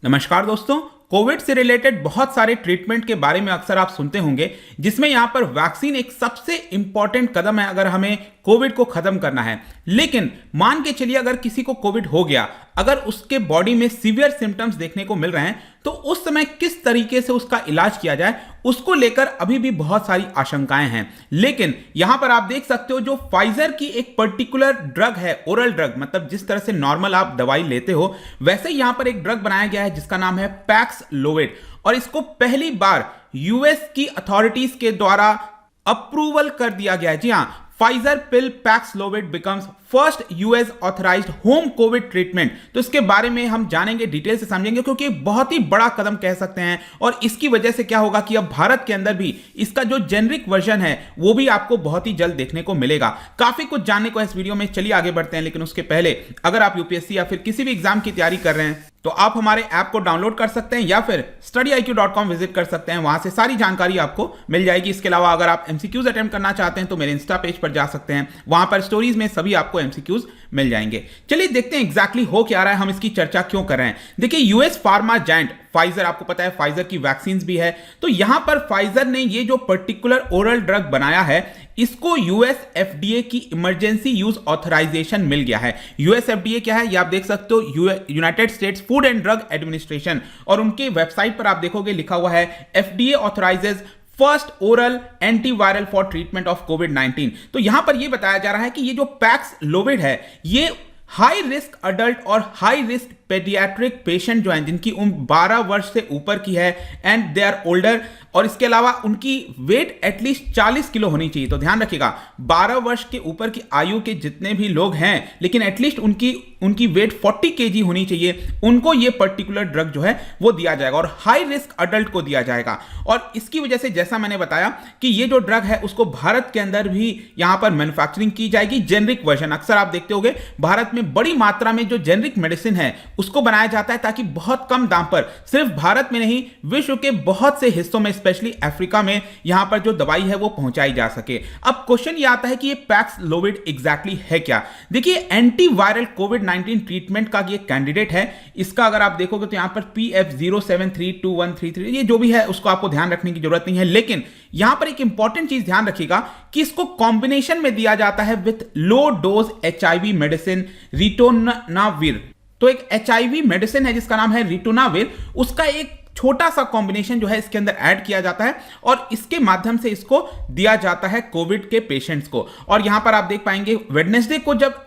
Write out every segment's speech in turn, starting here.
नमस्कार दोस्तों। कोविड से रिलेटेड बहुत सारे ट्रीटमेंट के बारे में अक्सर आप सुनते होंगे, जिसमें यहां पर वैक्सीन एक सबसे इंपॉर्टेंट कदम है अगर हमें कोविड को खत्म करना है। लेकिन मान के चलिए अगर किसी को कोविड हो गया, अगर उसके बॉडी में सीवियर सिम्टम्स देखने को मिल रहे हैं, तो उस समय किस तरीके से उसका इलाज किया जाए, उसको लेकर अभी भी बहुत सारी आशंकाएं हैं। लेकिन यहां पर आप देख सकते हो जो फाइजर की एक पर्टिकुलर ड्रग है, ओरल ड्रग, मतलब जिस तरह से नॉर्मल आप दवाई लेते हो वैसे ही यहां पर एक ड्रग बनाया गया है जिसका नाम है पैक्सलोविड, और इसको पहली बार यूएस की अथॉरिटीज के द्वारा अप्रूवल कर दिया गया है। जी हां, Pfizer pill Paxlovid becomes first US authorised home COVID treatment. तो इसके बारे में हम जानेंगे, डिटेल से समझेंगे, क्योंकि बहुत ही बड़ा कदम कह सकते हैं। और इसकी वजह से क्या होगा कि अब भारत के अंदर भी इसका जो जेनरिक वर्जन है वो भी आपको बहुत ही जल्द देखने को मिलेगा। काफी कुछ जानने को इस वीडियो में, चलिए आगे बढ़ते हैं। लेकिन उसके पहले अगर आप यूपीएससी या फिर किसी भी एग्जाम की तैयारी कर रहे हैं तो आप हमारे ऐप को डाउनलोड कर सकते हैं या फिर studyIQ.com विजिट कर सकते हैं, वहां से सारी जानकारी आपको मिल जाएगी। इसके अलावा अगर आप एमसीक्यूज अटेम्प्ट करना चाहते हैं तो मेरे इंस्टा पेज पर जा सकते हैं, वहां पर स्टोरीज में सभी आपको एमसीक्यूज मिल जाएंगे। चलिए देखते हैं एग्जैक्टली हो क्या रहा है, हम इसकी चर्चा क्यों कर रहे हैं। देखिए, यूएस फार्मा जायंट फाइजर, आपको पता है फाइजर की वैक्सीन भी है, तो यहां पर फाइजर ने ये जो पर्टिकुलर ओरल ड्रग बनाया है इसको यूएस एफडीए की इमरजेंसी यूज ऑथराइजेशन मिल गया है। यूएस एफडीए क्या है ये आप देख सकते हो, United States Food and Drug Administration, और उनके वेबसाइट पर आप देखोगे लिखा हुआ है FDA authorises first oral antiviral for treatment of कोविड-19। तो यहां पर यह बताया जा रहा है कि ये जो पैक्सलोविड है ये हाई रिस्क अडल्ट और हाई रिस्क पेडियाट्रिक पेशेंट जो हैं जिनकी उम्र 12 वर्ष से ऊपर की है एंड दे आर ओल्डर, और इसके अलावा उनकी वेट एटलीस्ट 40 किलो होनी चाहिए। तो ध्यान रखिएगा, 12 वर्ष के ऊपर की आयु के जितने भी लोग हैं लेकिन एटलीस्ट उनकी वेट 40 केजी होनी चाहिए, उनको ये पर्टिकुलर ड्रग जो है वो दिया जाएगा, और हाई रिस्क अडल्ट को दिया जाएगा। और इसकी वजह से जैसा मैंने बताया कि ये जो ड्रग है उसको भारत के अंदर भी यहां पर मैन्युफैक्चरिंग की जाएगी, जेनरिक वर्जन। अक्सर आप देखते होंगे भारत में बड़ी मात्रा में जो जेनरिक मेडिसिन है उसको बनाया जाता है ताकि बहुत कम दाम पर, सिर्फ भारत में नहीं विश्व के बहुत से हिस्सों में, स्पेशली अफ्रीका में, यहां पर जो दवाई है वो पहुंचाई जा सके। अब क्वेश्चन ये आता है कि ये पैक्सलोविड एग्जैक्टली है क्या। देखिए, एंटीवायरल कोविड-19 ट्रीटमेंट का ये कैंडिडेट है। इसका अगर आप देखोगे तो यहां पर PF07321333 ये जो भी है उसको आपको ध्यान रखने की जरूरत नहीं है। लेकिन यहां पर एक इंपॉर्टेंट चीज ध्यान रखिएगा कि इसको कॉम्बिनेशन में दिया जाता है with low dose HIV medicine ritonavir. तो एक एचआईवी मेडिसिन है जिसका नाम है रिटोनाविर, उसका एक छोटा सा कॉम्बिनेशन जो है इसके अंदर ऐड किया जाता है और इसके माध्यम से इसको दिया जाता है कोविड के पेशेंट्स को। और यहां पर आप देख पाएंगे वेडनेसडे को जब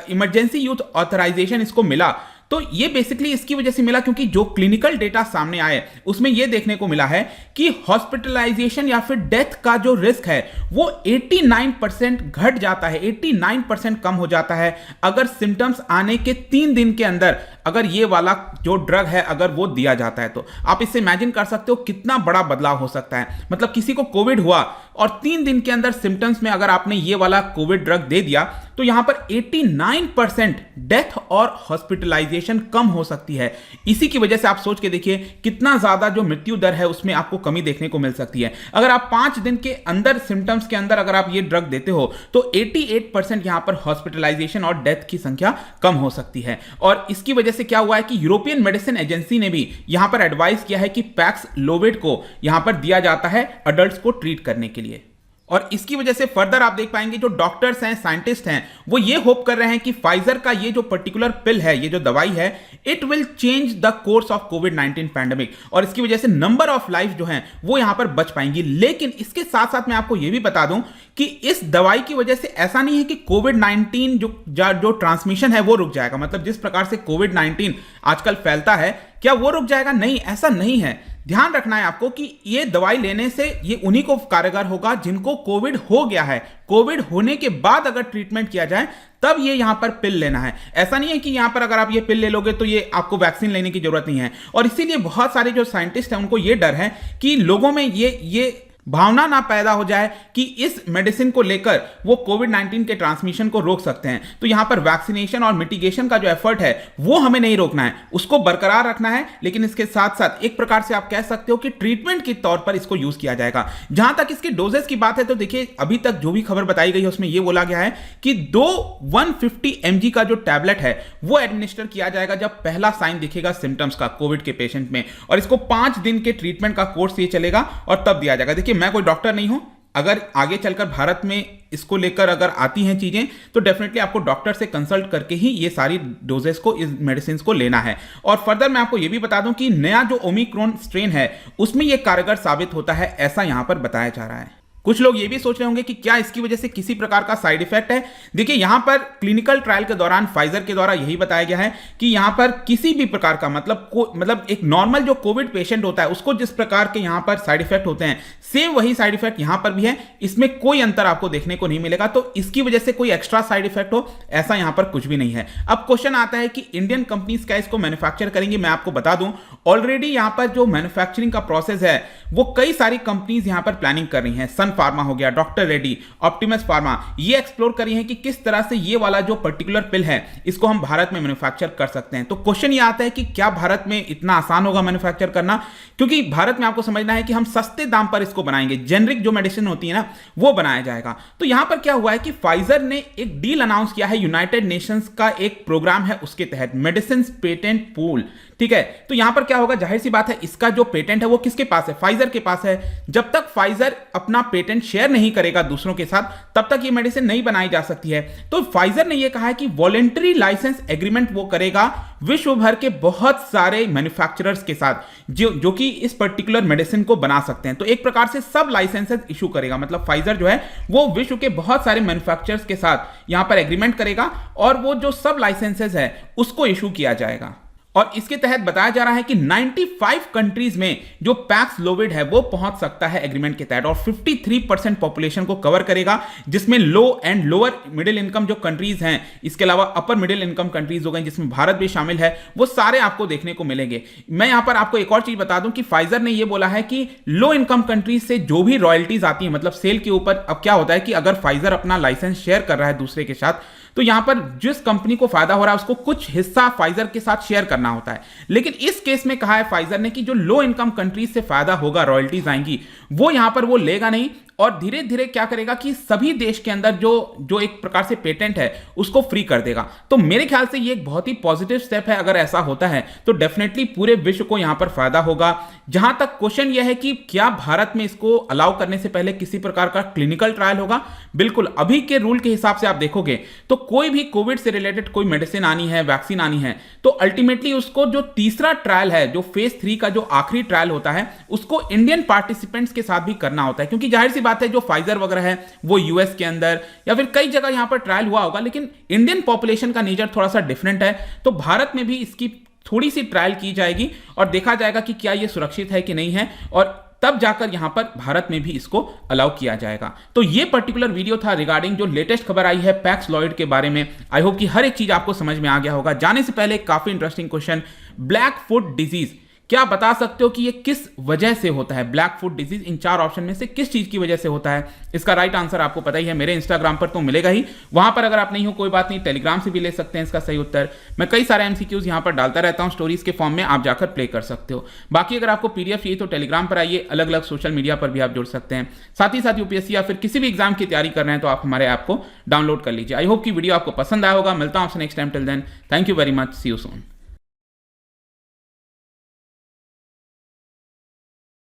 इमरजेंसी यूज ऑथराइजेशन इसको मिला तो ये बेसिकली इसकी वजह से मिला क्योंकि जो क्लिनिकल डेटा सामने आए उसमें ये देखने को मिला है कि हॉस्पिटलाइजेशन या फिर डेथ का जो रिस्क है वो 89% घट जाता है, 89% कम हो जाता है अगर सिम्टम्स आने के 3 दिन के अंदर अगर ये वाला जो ड्रग है अगर वो दिया जाता है। तो आप इससे इमेजिन कर सकते हो कितना बड़ा बदलाव हो सकता है। मतलब किसी को कोविड हुआ और 3 दिन के अंदर सिम्टम्स में अगर आपने ये वाला कोविड ड्रग दे दिया तो यहां पर 89% डेथ और हॉस्पिटलाइजेशन कम हो सकती है। इसी की वजह से आप सोच के देखिए कितना ज्यादा जो मृत्यु दर है उसमें आपको कमी देखने को मिल सकती है। अगर आप 5 दिन के अंदर सिम्टम्स के अंदर अगर आप ये ड्रग देते हो तो 88% यहां पर हॉस्पिटलाइजेशन और डेथ की संख्या कम हो सकती है। और इसकी वजह से क्या हुआ है कि यूरोपियन मेडिसिन एजेंसी ने भी यहां पर एडवाइस किया है कि पैक्सलोविड को यहां पर दिया जाता है अडल्ट्स को ट्रीट करने के लिए। और इसकी वजह से फर्दर आप देख पाएंगे जो डॉक्टर्स हैं, साइंटिस्ट हैं, वो ये होप कर रहे हैं कि फाइजर का ये जो पर्टिकुलर पिल है, ये जो दवाई है, it will change the course of covid pandemic, और इसकी वजह से नंबर ऑफ लाइफ जो हैं वो यहां पर बच पाएंगी। लेकिन इसके साथ साथ मैं आपको ये भी बता दूं कि इस दवाई की वजह से ऐसा नहीं है कि कोविड-19 जो ट्रांसमिशन है वो रुक जाएगा। मतलब जिस प्रकार से कोविड-19 आजकल फैलता है क्या वो रुक जाएगा? नहीं, ऐसा नहीं है। ध्यान रखना है आपको कि ये दवाई लेने से ये उन्हीं को कारगर होगा जिनको कोविड हो गया है। कोविड होने के बाद अगर ट्रीटमेंट किया जाए तब ये यहां पर पिल लेना है। ऐसा नहीं है कि यहां पर अगर आप ये पिल ले लोगे तो ये आपको वैक्सीन लेने की जरूरत नहीं है। और इसीलिए बहुत सारे जो साइंटिस्ट हैं उनको ये डर है कि लोगों में ये भावना ना पैदा हो जाए कि इस मेडिसिन को लेकर वो कोविड-19 के ट्रांसमिशन को रोक सकते हैं। तो यहां पर वैक्सीनेशन और मिटिगेशन का जो एफर्ट है वो हमें नहीं रोकना है, उसको बरकरार रखना है, लेकिन इसके साथ साथ एक प्रकार से आप कह सकते हो कि ट्रीटमेंट के तौर पर इसको यूज किया जाएगा। जहां तक इसके डोजेस की बात है तो देखिए अभी तक जो भी खबर बताई गई है उसमें यह बोला गया है कि 150 mg का जो टैबलेट है वो एडमिनिस्टर किया जाएगा जब पहला साइन दिखेगा सिम्टम्स का कोविड के पेशेंट में, और इसको 5 दिन के ट्रीटमेंट का कोर्स ये चलेगा और तब दिया जाएगा। देखिए मैं कोई डॉक्टर नहीं हूं, अगर आगे चलकर भारत में इसको लेकर अगर आती हैं चीजें तो डेफिनेटली आपको डॉक्टर से कंसल्ट करके ही ये सारी डोजेस को, इस मेडिसिन को लेना है। और फर्दर मैं आपको ये भी बता दूं कि नया जो ओमिक्रॉन स्ट्रेन है उसमें ये कारगर साबित होता है, ऐसा यहां पर बताया जा रहा है। कुछ लोग ये भी सोच रहे होंगे कि क्या इसकी वजह से किसी प्रकार का साइड इफेक्ट है। देखिए यहां पर क्लिनिकल ट्रायल के दौरान फाइजर के द्वारा यही बताया गया है कि यहां पर किसी भी प्रकार का मतलब एक नॉर्मल जो कोविड पेशेंट होता है उसको जिस प्रकार के यहां पर साइड इफेक्ट होते हैं सेम वही साइड इफेक्ट यहां पर भी है, इसमें कोई अंतर आपको देखने को नहीं मिलेगा। तो इसकी वजह से कोई एक्स्ट्रा साइड इफेक्ट हो ऐसा यहां पर कुछ भी नहीं है। अब क्वेश्चन आता है कि इंडियन कंपनीज क्या इसको मैन्युफैक्चर करेंगे। मैं आपको बता दूं ऑलरेडी यहां पर जो मैन्युफैक्चरिंग का प्रोसेस है वो कई सारी कंपनीज यहां पर प्लानिंग कर रही हैं। सन फार्मा हो गया, डॉक्टर रेड्डी, ऑप्टिमस फार्मा, ये एक्सप्लोर करी है कि किस तरह से ये वाला जो पर्टिकुलर पिल है इसको हम भारत में मैन्युफैक्चर कर सकते हैं। तो क्वेश्चन ये आता है कि क्या भारत में इतना आसान होगा मैन्युफैक्चर करना, क्योंकि भारत में आपको समझना है कि हम सस्ते दाम पर इसको बनाएंगे, जेनरिक जो मेडिसिन होती है ना वो बनाया जाएगा। तो यहां पर क्या हुआ है कि फाइजर ने एक डील अनाउंस किया है, यूनाइटेड नेशंस का एक प्रोग्राम है उसके तहत, मेडिसिन पेटेंट पूल, ठीक है। तो यहां पर क्या होगा, जाहिर सी बात है इसका जो पेटेंट है वो किसके पास है, फाइजर के पास है। जब तक फाइजर अपना पेटेंट शेयर नहीं करेगा दूसरों के साथ तब तक ये मेडिसिन नहीं बनाई जा सकती है। तो फाइजर ने ये कहा है कि वॉलेंटरी लाइसेंस एग्रीमेंट वो करेगा विश्व भर के बहुत सारे मैन्युफैक्चरर्स के साथ जो कि इस पर्टिकुलर मेडिसिन को बना सकते हैं। तो एक प्रकार से सब लाइसेंसेस इशू करेगा, मतलब फाइजर जो है वो विश्व के बहुत सारे मैन्युफैक्चरर्स के साथ यहां पर एग्रीमेंट करेगा और वो जो सब लाइसेंसेस है उसको इशू किया जाएगा। और इसके तहत बताया जा रहा है कि 95 कंट्रीज में जो पैक्सलोविड है वो पहुंच सकता है एग्रीमेंट के तहत, और 53% पॉपुलेशन को कवर करेगा, जिसमें लो एंड लोअर मिडिल इनकम जो कंट्रीज हैं, इसके अलावा अपर मिडिल इनकम कंट्रीज हो गए जिसमें भारत भी शामिल है, वो सारे आपको देखने को मिलेंगे। मैं यहां पर आपको एक और चीज बता दूं कि फाइजर ने यह बोला है कि लो इनकम कंट्रीज से जो भी रॉयल्टीज आती है, मतलब सेल के ऊपर, अब क्या होता है कि अगर फाइजर अपना लाइसेंस शेयर कर रहा है दूसरे के साथ तो यहां पर जिस कंपनी को फायदा हो रहा है उसको कुछ हिस्सा फाइजर के साथ शेयर करना होता है। लेकिन इस केस में कहा है फाइजर ने कि जो लो इनकम कंट्रीज से फायदा होगा, रॉयल्टीज आएंगी, वो यहां पर वो लेगा नहीं, और धीरे धीरे क्या करेगा कि सभी देश के अंदर जो एक प्रकार से पेटेंट है उसको फ्री कर देगा। तो मेरे ख्याल से ये एक बहुत ही पॉजिटिव स्टेप है। अगर ऐसा होता है तो डेफिनेटली पूरे विश्व को यहां पर फायदा होगा। जहां तक क्वेश्चन यह है कि क्या भारत में इसको अलाउ करने से पहले किसी प्रकार का क्लिनिकल ट्रायल होगा, बिल्कुल अभी के रूल के हिसाब से आप देखोगे तो कोई भी कोविड से रिलेटेड कोई मेडिसिन आनी है, वैक्सीन आनी है, तो अल्टीमेटली उसको जो तीसरा ट्रायल है, जो फेज 3 का जो आखिरी ट्रायल होता है, उसको इंडियन पार्टिसिपेंट्स के साथ भी करना होता है। क्योंकि जाहिर सी बात है जो फाइजर वगैरह है वो यूएस के अंदर या फिर कई जगह यहां पर ट्रायल हुआ होगा, लेकिन इंडियन पॉपुलेशन का नेचर थोड़ा सा डिफरेंट है, तो भारत में भी इसकी थोड़ी सी ट्रायल की जाएगी और देखा जाएगा कि क्या ये सुरक्षित है कि नहीं है, और तब जाकर यहां पर भारत में भी इसको अलाउ किया जाएगा। तो ये पर्टिकुलर वीडियो था रिगार्डिंग जो लेटेस्ट खबर आई है पैक्सलॉइड के बारे में। आई होप कि हर एक चीज आपको समझ में आ गया होगा। जाने से पहले काफी interesting question, black foot disease, क्या बता सकते हो कि ये किस वजह से होता है? Black foot disease in 4 option में से किस चीज की वजह से होता है? इसका राइट आंसर आपको पता ही है, मेरे इंस्टाग्राम पर तो मिलेगा ही, वहां पर अगर आप नहीं हो कोई बात नहीं, टेलीग्राम से भी ले सकते हैं इसका सही उत्तर। मैं कई सारे एमसीक्यूज यहां पर डालता रहता हूं स्टोरीज के फॉर्म में, आप जाकर प्ले कर सकते हो। बाकी अगर आपको पीडीएफ चाहिए तो टेलीग्राम पर आइए, अलग अलग सोशल मीडिया पर भी आप जुड़ सकते हैं। साथ ही साथ यूपीएससी या फिर किसी भी एग्जाम की तैयारी कर रहे हैं तो आप हमारे ऐप को डाउनलोड कर लीजिए। आई होप कि वीडियो आपको पसंद आया होगा। मिलता हूं आपसे next time, till then thank you very much, see you soon.